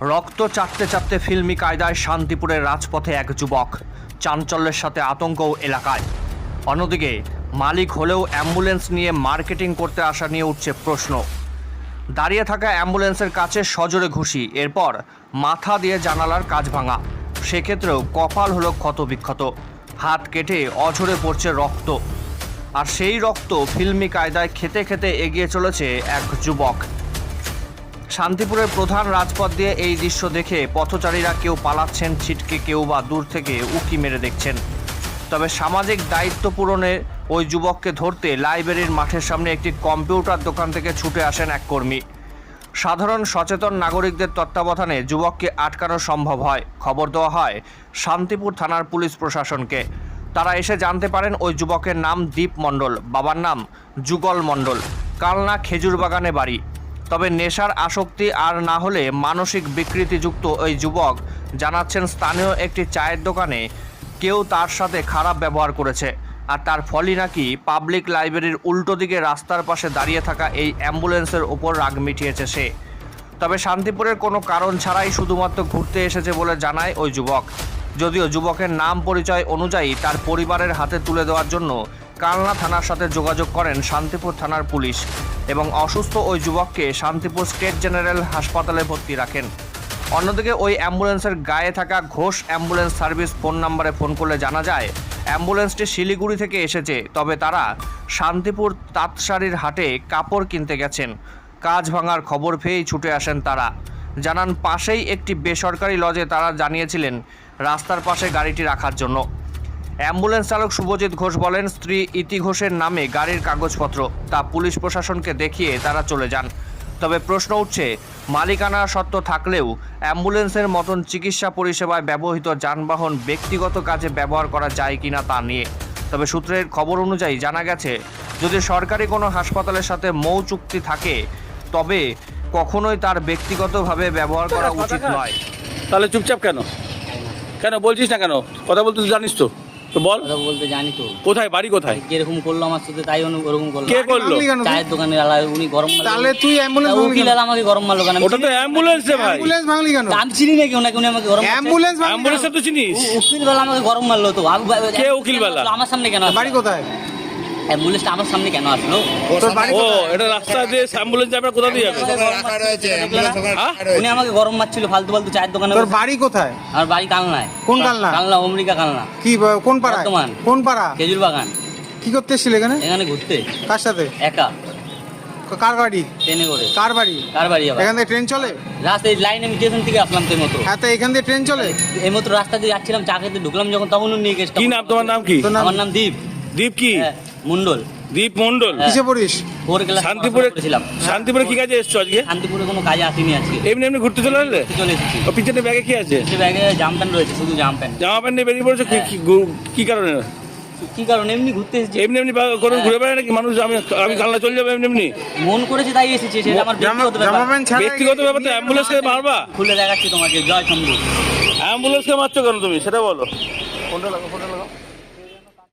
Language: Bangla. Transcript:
রক্ত চাটতে চাটতে ফিল্মি কায়দায় শান্তিপুরের রাজপথে এক যুবক, চাঞ্চল্যের সাথে আতঙ্কও এলাকায়। অন্যদিকে মালিক হলেও অ্যাম্বুলেন্স নিয়ে মার্কেটিং করতে আসা নিয়ে উঠছে প্রশ্ন। দাঁড়িয়ে থাকা অ্যাম্বুলেন্সের কাছে সজোরে ঘুষি, এরপর মাথা দিয়ে জানালার কাচ ভাঙা। সেক্ষেত্রেও কপাল হলো ক্ষতবিক্ষত, হাত কেটে অঝরে পড়ছে রক্ত। আর সেই রক্ত ফিল্মি কায়দায় খেতে খেতে এগিয়ে চলেছে এক যুবক। শান্তিপুরের প্রধান রাজপথ দিয়ে এই দৃশ্য দেখে পথচারীরা কেউ পালাচ্ছেন ছিটকে, কেউ বা দূর থেকে উকি মেরে দেখছেন। তবে সামাজিক দায়িত্ব পূরণে ওই যুবককে ধরতে লাইব্রেরির মাঠের সামনে একটি কম্পিউটার দোকান থেকে ছুটে আসেন এক কর্মী। সাধারণ সচেতন নাগরিকদের তত্ত্বাবধানে যুবককে আটকানো সম্ভব হয়। খবর দেওয়া হয় শান্তিপুর থানার পুলিশ প্রশাসনকে। তারা এসে জানতে পারেন ওই যুবকের নাম দীপ মণ্ডল, বাবার নাম যুগল মণ্ডল, কালনা খেজুর বাগানে বাড়ি। তবে নেশার আসক্তি আর না হলে মানসিক বিকৃতিযুক্ত ওই যুবক জানাচ্ছেন স্থানীয় একটি চায়ের দোকানে কেউ তার সাথে খারাপ ব্যবহার করেছে, আর তার ফলই নাকি পাবলিক লাইব্রেরির উল্টো দিকে রাস্তার পাশে দাঁড়িয়ে থাকা এই অ্যাম্বুলেন্সের ওপর রাগ মিটিয়েছে সে। তবে শান্তিপুরের কোনো কারণ ছাড়াই শুধুমাত্র ঘুরতে এসেছে বলে জানায় ওই যুবক। যদিও যুবকের নাম পরিচয় অনুযায়ী তার পরিবারের হাতে তুলে দেওয়ার জন্য কালনা থানার সাথে যোগাযোগ করেন শান্তিপুর থানার পুলিশ এবং অসুস্থ ওই যুবককে শান্তিপুর স্টেট জেনারেল হাসপাতালে ভর্তি রাখেন। অন্যদিকে ওই অ্যাম্বুলেন্সের গায়ে থাকা ঘোষ অ্যাম্বুলেন্স সার্ভিস ফোন নম্বরে ফোন করলে জানা যায় অ্যাম্বুলেন্সটি শিলিগুড়ি থেকে এসেছে, তবে তারা শান্তিপুর তাঁতশাড়ির হাটে কাপড় কিনতে গেছেন। কাজ ভাঙার খবর পেয়েই ছুটে আসেন তারা। জানান পাশেই একটি বেসরকারি লজে তারা জানিয়েছিলেন রাস্তার পাশে গাড়িটি রাখার জন্য। অ্যাম্বুলেন্স চালক শুভজিৎ ঘোষ বলেন স্ত্রী ইতি ঘোষের নামে গাড়ির কাগজপত্র, তা পুলিশ প্রশাসনকে দেখিয়ে তারা চলে যান। তবে প্রশ্ন উঠছে মালিকানা সত্ত্ব থাকলেও অ্যাম্বুলেন্সের মতন চিকিৎসা পরিষেবায় ব্যবহৃত যানবাহন ব্যক্তিগত কাজে ব্যবহার করা যায় কিনা তা নিয়ে। তবে সূত্রের খবর অনুযায়ী জানা গেছে যদি সরকারি কোনো হাসপাতালের সাথে মৌ চুক্তি থাকে তবে কখনোই তার ব্যক্তিগতভাবে ব্যবহার করা উচিত নয়। তাহলে চুপচাপ কেন কেন বলছিস না? কেন কথা বলতে তো জানিস তো? তো বল। কথা বলতে জানি তো। কোথায় বাড়ি কোথায়? যেরকম করলো আমার সাথে তাই ওরকম করলো। কে করলো? চায়ের দোকানের আলা উনি গরম মারলো। তাহলে তুই অ্যাম্বুলেন্স ভাঙলি উকিল কেন? আমাকে গরম মারলো কেন? ওটা তো অ্যাম্বুলেন্স রে ভাই। অ্যাম্বুলেন্স ভাঙলি কেন? আমি চিনি নাকি ওনাকে, উনি আমাকে গরম মারছে। অ্যাম্বুলেন্স ভাঙলি অ্যাম্বুলেন্স তো চিনিস? উকিল বেলা আমাকে গরম মারলো তো। কে উকিল বেলা? আমার সামনে কেন আসলো? বাড়ি কোথায়? অ্যাম্বুলেন্সটা আমার সামনে কেন আসলো? তোর বাড়ি ও কোথায়? এটা রাস্তা দিয়ে অ্যাম্বুলেন্স যাবে, কোথা দিয়ে যাবে? উনি আমাকে গরম মারছিল ফালতু ফালতু চায়ের দোকানে। তোর বাড়ি কোথায়? আমার বাড়ি কালনায়। কোন কালনা? কালনা অমরিকা কালনা। কি কোন পাড়া? বর্ধমান। কোন পাড়া? খেজুর বাগান। কি করতে এসেছিল এখানে? এখানে ঘুরতে। কার সাথে? একা। কার গাড়ি? ট্রেনে করে। কার বাড়ি? কার বাড়ি আবার? এখান থেকে ট্রেন চলে? রাস্তায় লাইন আমি স্টেশন থেকে আসলাম তো এইমাত্র। হ্যাঁ, তো এখান থেকে ট্রেন চলে? এইমাত্র রাস্তা দিয়ে যাচ্ছিলাম, চা খেতে ঢুকলাম যখন তখন উনি নিয়ে গেছে। কি নাম তোমার? নাম কি? তোর নাম? আমার নাম দীপ। দীপ কি? হ্যাঁ, মণ্ডল। দীপ মণ্ডল। হ্যাঁ। কিসে পড়িস? ফোর ক্লাস শান্তিপুরে ছিলাম। শান্তিপুরে কি কাজে এসছো আজকে? শান্তিপুরে কোনো কাজে আসিনি আজকে। এমনি এমনি ঘুরতে চলে এলে? চলে এসেছি। ও পিছনে ব্যাগে কি আছে? সে ব্যাগে জাম প্যান্ট রয়েছে, শুধু জাম প্যান্ট। জামা প্যান্ট নিয়ে বেরিয়ে পড়েছো? কি কারণে? কি কারণ? এমনি ঘুরতে এসেছি। এমনি এমনি করে ঘুরে বেড়ায় নাকি মানুষ? আমি কালনা চলে যাবো এমনি এমনি? মন করেছে তাই এসেছি, সেটা আমার ব্যক্তিগত জামা ব্যাপার। প্যান্ট ছাড়া ব্যক্তিগত ব্যাপার তো অ্যাম্বুলেন্সকে মারবা? খুলে দেখাচ্ছি তোমাকে। জয় শম্ভু। অ্যাম্বুলেন্সকে মারছো কেন তুমি সেটা বলো। ফোনটা লাগাও, ফোনটা লাগাও।